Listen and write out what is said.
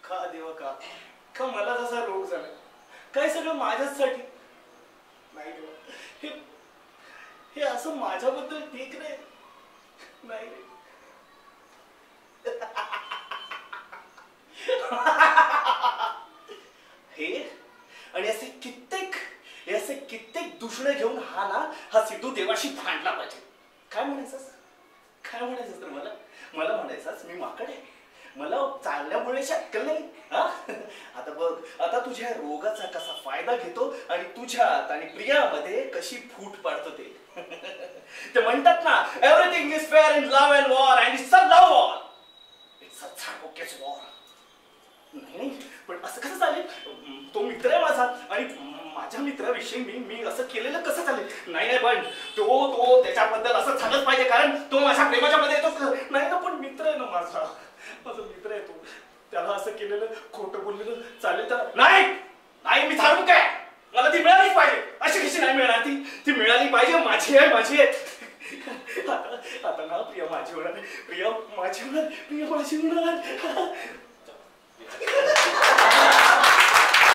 का देवा का मला जसा रोग झाला काय सगळं माझ्यासाठी नाही देवा हे असं माझ्याबद्दल ठीक नाही हे आणि असे कित्येक दूषणे घेऊन हा सिद्धू देवाशी भांडला पाहिजे. काय म्हणायचंस तर मला म्हणायचंस मी माकड आहे, मला चालल्यामुळे अक्कल नाही. आता बघ, आता तुझ्या रोगाचा कसा फायदा घेतो आणि तुझ्यात आणि प्रियामध्ये कशी फूट पाडतो ते म्हणतात ना, everything is fair in love and war and it's a love war, it's a झाडोक्याच वॉर. नाही पण असं कसं चालेल? तो मित्र आहे माझा आणि माझ्या मित्राविषयी मी असं केलेलं कसं चालेल? नाही पण तो त्याच्याबद्दल असं झालंच पाहिजे कारण तो माझ्या प्रेमाच्या मध्ये येतो. नाही ना, पण मित्र आहे ना माझा मित्र आहे तो, त्याला असं केलेलं खोटं बोललेलं चालेल तर नाही मी धार्मिक आहे, मला ती मिळालीच पाहिजे. अशी कशी नाही मिळणार? ती मिळाली पाहिजे, माझी आहे. आता ना प्रिया माझी होणार.